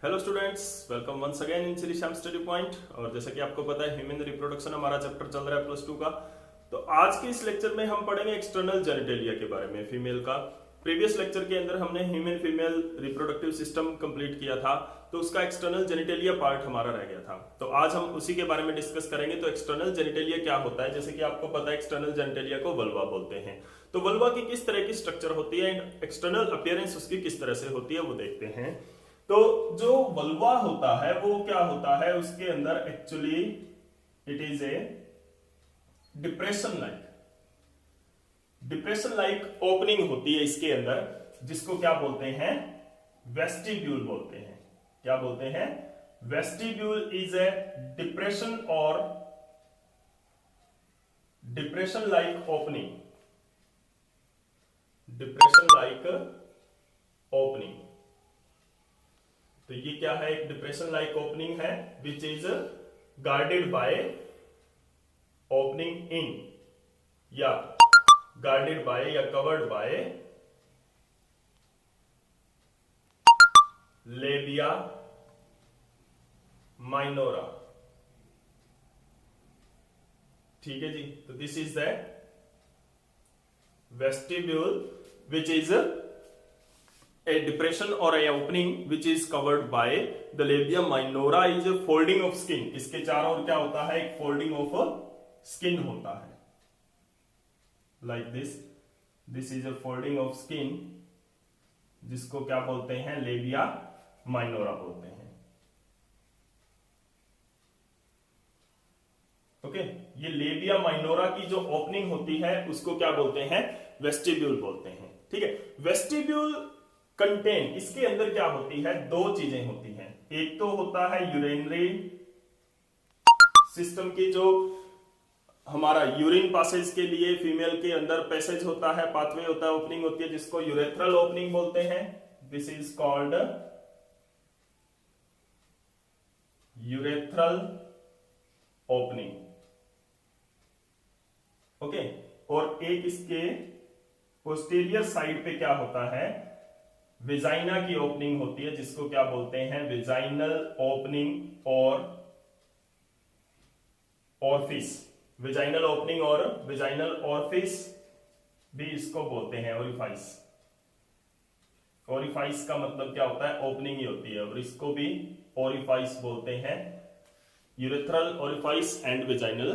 Hello students, welcome once again in Shri Shyam study point. और जैसा कि आपको पता है ह्यूमन रिप्रोडक्शन हमारा चैप्टर चल रहा है +2 का। तो आज के इस लेक्चर में हम पढ़ेंगे एक्सटर्नल जेनिटेलिया के बारे में, फीमेल का। प्रीवियस लेक्चर के अंदर हमने human female reproductive system complete किया था, तो उसका एक्सटर्नल जेनिटेलिया पार्ट हमारा रह गया था। तो आज हम उसी के बारे में डिस्कस करेंगे। तो एक्सटर्नल जेनिटेलिया क्या होता है, जैसे कि आपको पता है एक्सटर्नल जेनिटेलिया को वल्वा बोलते हैं। तो वल्वा की किस तरह की स्ट्रक्चर होती है, एक्सटर्नल अपीयरेंस उसकी किस तरह से होती है वो देखते हैं। तो जो वल्वा होता है वो क्या होता है, उसके अंदर actually it is a depression like opening होती है इसके अंदर, जिसको क्या बोलते हैं, वेस्टिब्यूल बोलते हैं। क्या बोलते हैं? वेस्टिब्यूल इज ए डिप्रेशन और depression like opening, depression like opening. तो ये क्या है, एक डिप्रेशन लाइक ओपनिंग है which is guarded by opening in, या गार्डेड बाय या कवर्ड बाय लेबिया माइनोरा। ठीक है जी। तो this is the vestibule which is a depression or a opening which is covered by the labia minora is a folding of skin। इसके चारों ओर क्या होता है, एक folding of skin होता है, like this is a folding of skin, जिसको क्या बोलते हैं, लेबिया माइनोरा बोलते हैं। ओके, ये लेबिया माइनोरा की जो ओपनिंग होती है उसको क्या बोलते हैं, वेस्टिब्यूल बोलते हैं। ठीक है। वेस्टिब्यूल कंटेन, इसके अंदर क्या होती है, दो चीजें होती हैं। एक तो होता है यूरिनरी सिस्टम की, जो हमारा यूरिन पासेज के लिए फीमेल के अंदर पैसेज होता है, पाथवे होता है, ओपनिंग होती है, जिसको यूरेथ्रल ओपनिंग बोलते हैं। This is called urethral opening. Okay. और एक इसके पोस्टीरियर साइड पे क्या होता है, विजाइना की ओपनिंग होती है, जिसको क्या बोलते हैं, विजाइनल ओपनिंग और ऑर्फिस। विजाइनल ओपनिंग और विजाइनल ऑर्फिस भी इसको बोलते हैं ओरिफाइस। ओरिफाइस का मतलब क्या होता है, ओपनिंग ही होती है, और इसको भी ओरिफाइस बोलते हैं। Urethral orifice and vaginal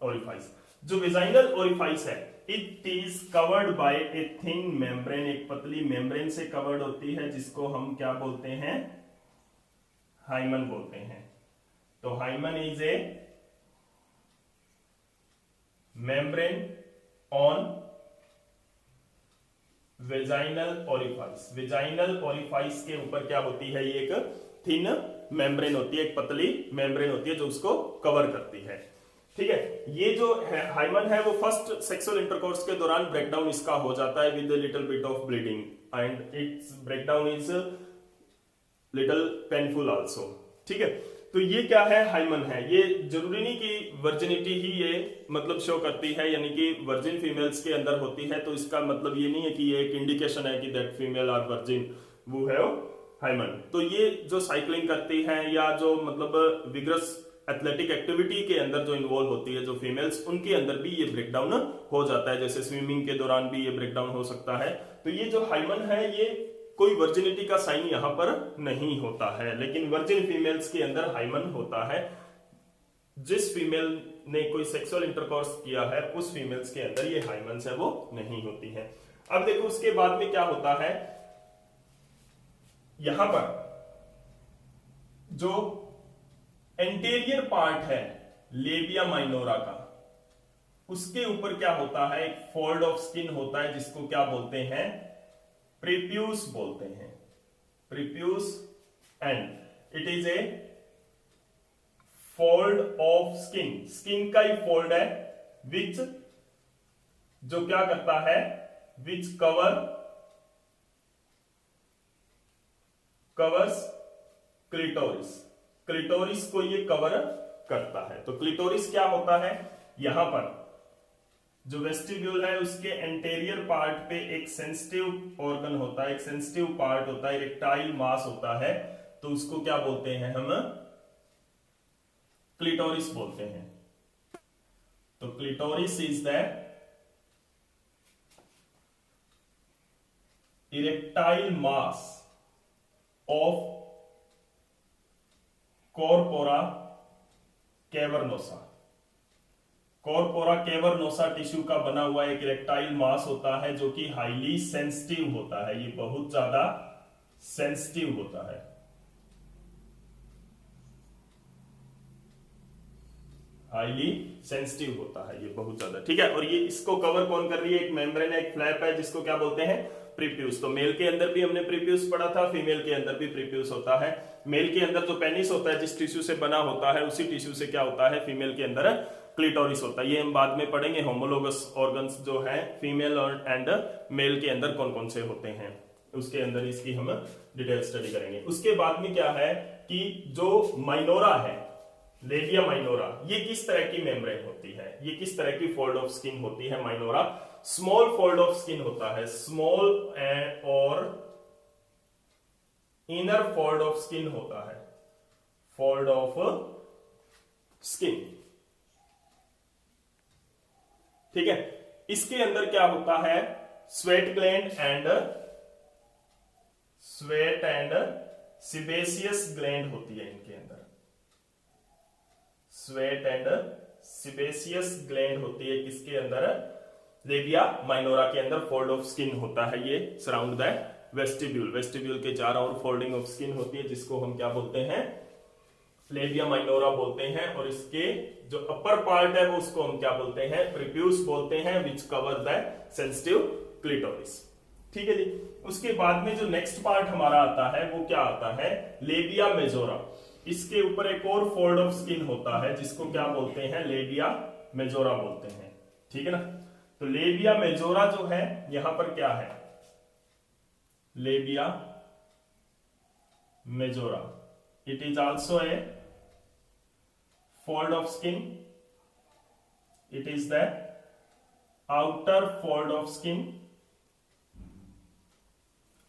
orifice. जो विजाइनल ओरिफाइस है, it is covered by a thin membrane, एक पतली मेम्ब्रेन से कवर्ड होती है, जिसको हम क्या बोलते हैं, हाइमन बोलते हैं। तो hymen is a membrane on vaginal orifice. Vaginal orifice के ऊपर क्या होती है, ये एक थिन मेम्ब्रेन होती है, एक पतली मेम्ब्रेन होती है जो उसको कवर करती है। ठीक है। ये जो हाइमन है वो फर्स्ट सेक्सुअल इंटरकोर्स के दौरान ब्रेकडाउन इसका हो जाता है with little bit of bleeding, and it's breakdown is little painful also. ठीक है। तो ये क्या है, हाइमन है। ये जरूरी नहीं कि वर्जिनिटी ही ये मतलब शो करती है, यानी कि वर्जिन फीमेल्स के अंदर होती है, तो इसका मतलब ये नहीं है कि ये एक इंडिकेशन है कि दैट फीमेल आर वर्जिन, वो है हाइमन। तो ये जो साइकिलिंग करती है या जो मतलब विग्रस एथलेटिक एक्टिविटी के अंदर जो इन्वॉल्व होती है जो फीमेल्स, उनके अंदर भी ये ब्रेकडाउन हो जाता है, जैसे स्विमिंग के दौरान भी ये ब्रेकडाउन हो सकता है। तो ये जो हाइमन है ये कोई वर्जिनिटी का साइन यहां पर नहीं होता है, लेकिन वर्जिन फीमेल्स के अंदर हाइमन होता है। जिस फीमेल ने कोई सेक्सुअल इंटरकोर्स किया है उस फीमेल्स के अंदर ये हाइमन्स है वो नहीं होती है। अब देखो उसके बाद में क्या होता है, यहां पर जो एंटीरियर पार्ट है लेबिया माइनोरा का, उसके ऊपर क्या होता है, एक फोल्ड ऑफ स्किन होता है, जिसको क्या बोलते हैं, प्रीप्यूस बोलते हैं। Prepuce, and it is a fold of skin, skin का ही फोल्ड है, विच जो क्या करता है, विच कवर्स क्लिटोरिस। क्लिटोरिस को ये कवर करता है। तो क्लिटोरिस क्या होता है, यहां पर जो वेस्टिब्यूल है उसके एंटेरियर पार्ट पे एक सेंसिटिव ऑर्गन होता है, एक सेंसिटिव पार्ट होता है, इरेक्टाइल मास होता है, तो उसको क्या बोलते हैं हम, क्लिटोरिस बोलते हैं। तो clitoris is the erectile mass of corpora cavernosa. Corpora cavernosa tissue का बना हुआ एक इरेक्टाइल मास होता है जो कि हाईली सेंसिटिव होता है, ये बहुत ज्यादा सेंसिटिव होता है। हाईली सेंसिटिव होता है ये बहुत ज्यादा, ठीक है। और ये इसको कवर कौन कर रही है, एक मेम्ब्रेन है, एक फ्लैप है, जिसको क्या बोलते हैं, प्रीप्यूस। तो मेल के अंदर भी हमने प्रीप्यूस पढ़ा था, फीमेल के अंदर भी प्रीप्यूस होता है। मेल के अंदर जो पेनिस होता है जिस टिश्यू से बना होता है, उसी टिश्यू से क्या होता है, फीमेल के अंदर क्लिटोरिस होता है। ये हम बाद में पढ़ेंगे, होमोलोगस ऑर्गन्स जो है फीमेल और एंड मेल के अंदर कौन कौन से होते हैं, उसके अंदर इसकी हम डिटेल स्टडी करेंगे। उसके बाद में क्या है कि जो माइनोरा है, लेबिया माइनोरा, ये किस तरह की मेम्ब्रेन होती है, ये किस तरह की फोल्ड ऑफ स्किन होती है। Minora small fold of skin होता है, स्मॉल और इनर फोल्ड ऑफ स्किन होता है, फोल्ड ऑफ स्किन, ठीक है। इसके अंदर क्या होता है, sweat gland and sebaceous gland होती है इनके अंदर, स्वेट एंड सिबेसियस ग्लैंड होती है किसके अंदर, लेबिया माइनोरा के अंदर फोल्ड ऑफ स्किन होता है। ये सराउंड द वेस्टिब्यूल, वेस्टिब्यूल के चारों ओर फोल्डिंग ऑफ स्किन होती है, जिसको हम क्या बोलते हैं, लेबिया माइनोरा बोलते हैं। और इसके जो अपर पार्ट है वो उसको हम क्या बोलते हैं, प्रीप्यूस बोलते हैं, विच कवर द सेंसिटिव क्लिटोरिस, ठीक है जी। उसके बाद में जो नेक्स्ट पार्ट हमारा आता है वो क्या आता है, लेबिया मेजोरा। इसके ऊपर एक और फोल्ड ऑफ स्किन होता है जिसको क्या बोलते हैं, लेबिया मेजोरा बोलते हैं, ठीक है ना। तो लेबिया मेजोरा जो है, यहां पर क्या है, labia majora, it is also a fold of skin, it is the outer fold of skin,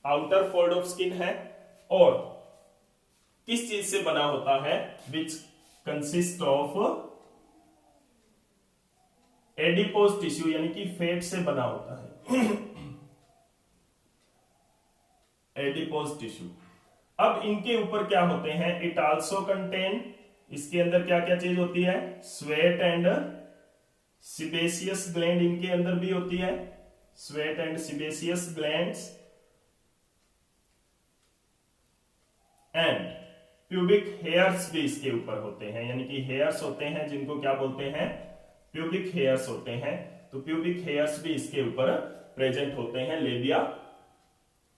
outer fold of skin है। और किस चीज से बना होता है, which consist of adipose tissue, यानी कि फैट से बना होता है, एडिपोज टिश्यू। अब इनके ऊपर क्या होते हैं, इट आल्सो कंटेन, इसके अंदर क्या क्या चीज होती है, स्वेट एंड सिबेसियस ग्लैंड इनके अंदर भी होती है, sweat and sebaceous glands and pubic hairs भी इसके ऊपर होते हैं, यानी कि हेयर्स होते हैं जिनको क्या बोलते हैं, प्यूबिक हेयर्स होते हैं। तो प्यूबिक हेयर्स भी इसके ऊपर प्रेजेंट होते हैं लेबिया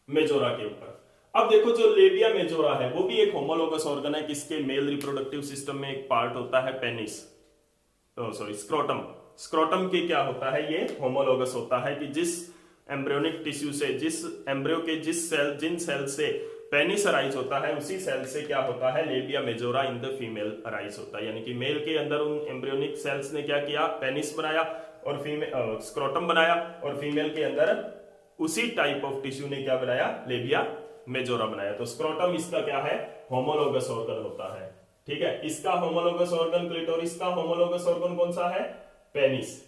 मेजोरा के ऊपर। अब देखो जो लेबिया मेजोरा है वो भी एक होमोलोगस ऑर्गन है, किसके, मेल रिप्रोडक्टिव सिस्टम में एक पार्ट होता है पेनिस, सॉरी स्क्रोटम। स्क्रोटम के क्या होता है, ये होमोलोगस होता है कि जिस एम्ब्रियोनिक टिश्यू से, जिस एम्ब्रियो के जिन सेल से पेनिस अराइज होता है, उसी सेल से क्या होता है, labia majora in the female arise होता है। यानी कि मेल के अंदर उन एम्ब्रियोनिक सेल्स ने क्या किया, पेनिस बनाया और फीमेल स्क्रोटम बनाया, और फीमेल के अंदर उसी टाइप ऑफ टिश्यू ने क्या बनाया, लेबिया मेजोरा बनाया। तो स्क्रोटम इसका क्या है, होमोलोगस ऑर्गन होता है, ठीक है। इसका होमोलोगस ऑर्गन क्लिटोरिस का होमोलोगस ऑर्गन कौन सा है, पेनिस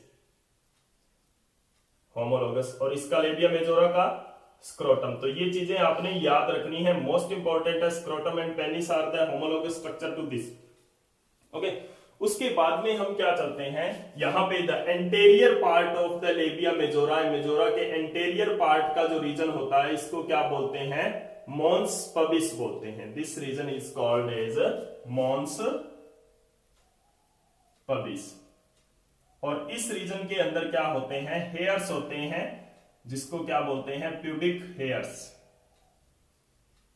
होमोलोगस, और इसका लेबिया मेजोरा का स्क्रोटम। तो ये चीजें आपने याद रखनी है, मोस्ट इंपॉर्टेंट है। Scrotum and penis are the homologous structure to this, okay. उसके बाद में हम क्या चलते हैं, यहां पे the anterior part of the labia majora, majora के एंटेरियर पार्ट का जो रीजन होता है इसको क्या बोलते हैं, मॉन्स पबिस बोलते हैं। This region is called as mons pubis. और इस रीजन के अंदर क्या होते हैं, हेयर्स होते हैं, जिसको क्या बोलते हैं, प्यूबिक हेयर्स।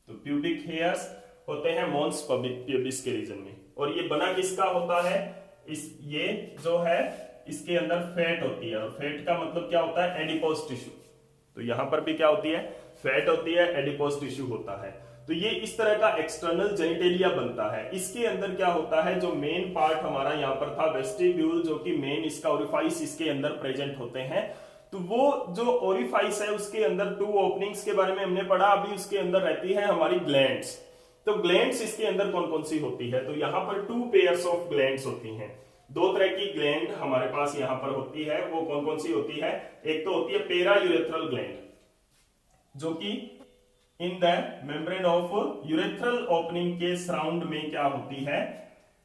तो प्यूबिक हेयर्स होते हैं मॉन्स पबिस के रीजन में। और ये बना किसका होता है, ये जो है इसके अंदर फैट होती है, और फैट का मतलब क्या होता है, एडिपोज टिश्यू। तो यहां पर भी क्या होती है, फैट होती है, एडिपोज टिश्यू होता है। तो ये इस तरह का एक्सटर्नल जेनिटेलिया बनता है। इसके अंदर क्या होता है, जो मेन पार्ट हमारा यहां पर था वेस्टिब्यूल, जो कि मेन इसका ओरिफाइस इसके अंदर प्रेजेंट होते हैं। तो वो जो ओरिफाइस है उसके अंदर 2 ओपनिंग्स के बारे में हमने पढ़ा, अभी उसके अंदर रहती है हमारी ग्लैंड्स। तो ग्लैंड्स इसके अंदर कौन कौन सी होती है, तो यहां पर 2 पेयर्स ऑफ ग्लैंड्स होती हैं। 2 तरह की ग्लैंड हमारे पास यहां पर होती है, वो कौन कौन सी होती है। एक तो होती है पेरा यूरेथ्रल ग्लैंड, जो कि in the membrane of urethral opening के सराउंड में क्या होती है,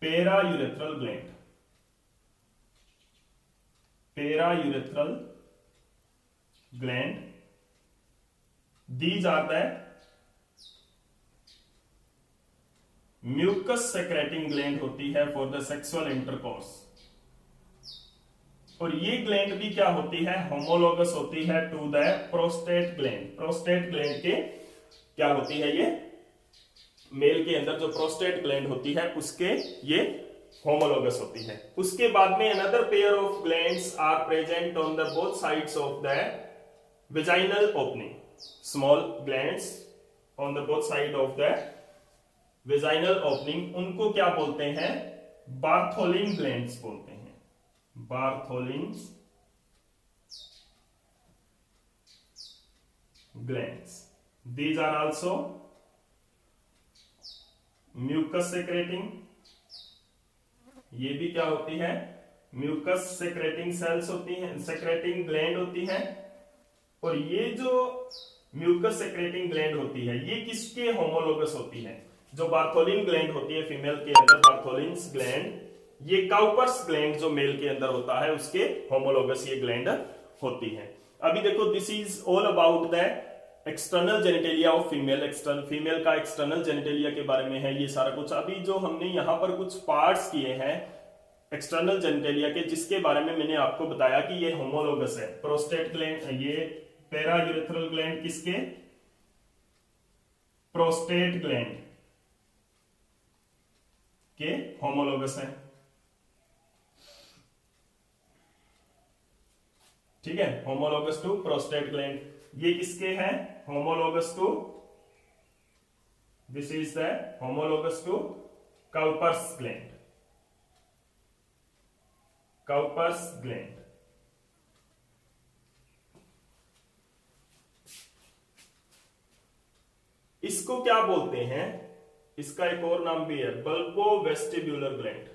para urethral gland. Para urethral gland, these are the mucus secreting gland होती है फॉर द सेक्सुअल इंटरकोर्स। और ये ग्लैंड भी क्या होती है, होमोलोगस होती है to the prostate gland. Prostate gland के क्या होती है, ये मेल के अंदर जो प्रोस्टेट ग्लैंड होती है उसके ये होमोलोगस होती है। उसके बाद में another pair of glands are present on the both sides of the vaginal opening. Small glands on the both side of the vaginal opening, उनको क्या बोलते हैं, बार्थोलिन ग्लैंड्स बोलते हैं। Bartholin glands, these are also mucus secreting, ये भी क्या होती है, म्यूकस सेक्रेटिंग सेल्स होती हैं, सेक्रेटिंग ग्लैंड होती है। और ये जो म्यूकस सेक्रेटिंग ग्लैंड होती है ये किसके होमोलोगस होती है, जो बार्थोलिन ग्लैंड होती है फीमेल के अंदर, बार्थोलिन्स ग्लैंड, ये काउपर्स ग्लैंड जो मेल के अंदर होता है उसके होमोलोगस ये ग्लैंड होती है। अभी देखो this is all about the external genitalia of female. External female का एक्सटर्नल जेनिटेलिया के बारे में है ये सारा कुछ। अभी जो हमने यहाँ पर कुछ पार्ट्स किए हैं एक्सटर्नल जेनिटेलिया के, जिसके बारे में मैंने आपको बताया कि ये होमोलोगस है। प्रोस्टेट ग्लैंड, ये पेरा यूरेथ्रल ग्लैंड किसके, प्रोस्टेट ग्लैंड के होमोलोगस है। ठीक है, होमोलोगस टू प्रोस्टेट ग्लैंड। ये किसके हैं, homologous to, this is the homologous to Cowper's gland. Cowper's gland, इसको क्या बोलते हैं, इसका एक और नाम भी है bulbo vestibular gland.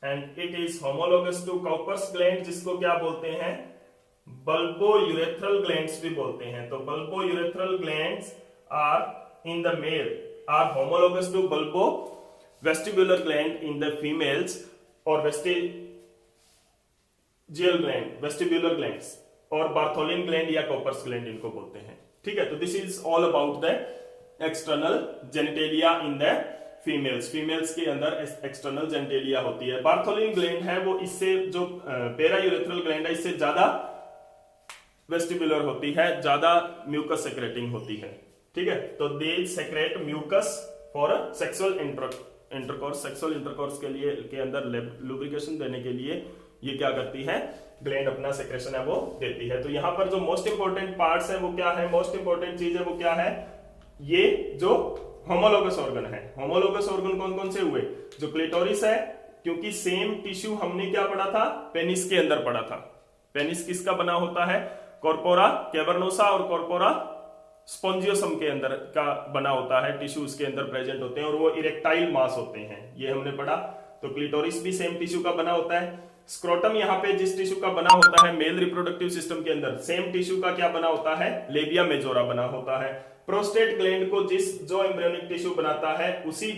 And it is homologous to Cowper's gland, जिसको क्या बोलते हैं, बल्बो यूरेथ्रल ग्लैंड्स भी बोलते हैं। तो bulbo urethral glands are in the male are homologous to bulbo vestibular gland in the females, और वेस्टिजियल ग्लैंड, वेस्टिब्यूलर ग्लैंड्स और बार्थोलिन ग्लैंड या काउपर्स ग्लैंड इनको बोलते हैं। ठीक है, तो this is all about the external genitalia in the females. Females के अंदर एक्सटर्नल जेनिटेलिया होती है। बार्थोलिन ग्लैंड है वो इससे, जो पेरा यूरेथ्रल ग्लैंड है इससे ज्यादा वेस्टिब्यूलर होती है, ज्यादा म्यूकस सेक्रेटिंग होती है। ठीक है, तो they secrete mucus for sexual intercourse. Sexual intercourse के लिए के अंदर लुब्रिकेशन देने के लिए ये क्या करती है, ग्लैंड अपना सेक्रेशन है वो देती है। तो यहां पर जो मोस्ट इंपोर्टेंट पार्ट्स है वो क्या है, मोस्ट इंपोर्टेंट चीज है वो क्या है, ये जो होमोलोगस ऑर्गन है। होमोलोगस ऑर्गन कौन कौन से हुए, जो क्लिटोरिस है, क्योंकि सेम टिश्यू हमने क्या पढ़ा था, पेनिस के अंदर पढ़ा था। पेनिस किसका बना होता है, कॉर्पोरा कैवर्नोसा और कॉर्पोरा स्पोंजियोसम के अंदर का बना होता है, टिश्यू उसके अंदर प्रेजेंट होते हैं और वो इरेक्टाइल मास होते हैं, ये हमने पढ़ा। तो क्लिटोरिस भी सेम टिश्यू का बना होता है। स्क्रोटम यहाँ पे जिस टिश्यू का बना होता है मेल रिप्रोडक्टिव सिस्टम के अंदर, सेम टिश्यू का क्या बना होता है, लेबिया मेजोरा बना होता है। प्रोस्टेट ग्लैंड को जो एम्ब्रियोनिक टिश्यू बनाता है उसी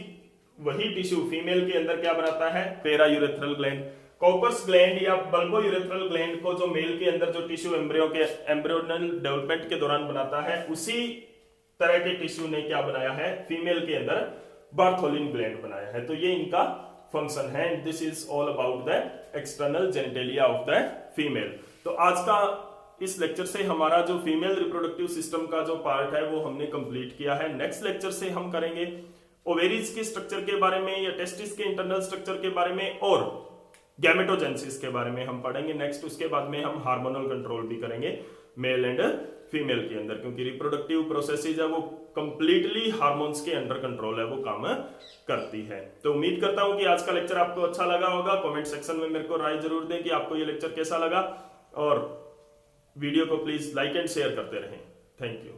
वही टिश्यू फीमेल के अंदर क्या बनाता है, para urethral gland. Cowper's gland या बल्बो यूरेथ्रल ग्लैंड को जो मेल के अंदर जो टिश्यू एम्ब्रियोनल डेवलपमेंट के दौरान बनाता है, उसी तरह के टिश्यू ने क्या बनाया है, फीमेल के अंदर बार्थोलिन ग्लैंड बनाया है। तो ये इनका फंक्शन है। This is all about the external genitalia of the female. तो आज का इस लेक्चर से हमारा जो फीमेल रिप्रोडक्टिव सिस्टम का जो पार्ट है वो हमने कंप्लीट किया है। नेक्स्ट लेक्चर से हम करेंगे ओवेरीज के स्ट्रक्चर के बारे में या टेस्टिस के इंटरनल स्ट्रक्चर के बारे में और गैमेटोजेनेसिस के बारे में हम पढ़ेंगे नेक्स्ट। उसके बाद में हम हार्मोनल कंट्रोल भी करेंगे मेल एंड फीमेल के अंदर, क्योंकि रिप्रोडक्टिव प्रोसेसेस है वो कंप्लीटली हार्मोन्स के अंडर कंट्रोल है, वो काम करती है। तो उम्मीद करता हूं कि आज का लेक्चर आपको अच्छा लगा होगा। कमेंट सेक्शन में मेरे को राय जरूर दें कि आपको ये लेक्चर कैसा लगा, और वीडियो को प्लीज लाइक एंड शेयर करते रहें। Thank you.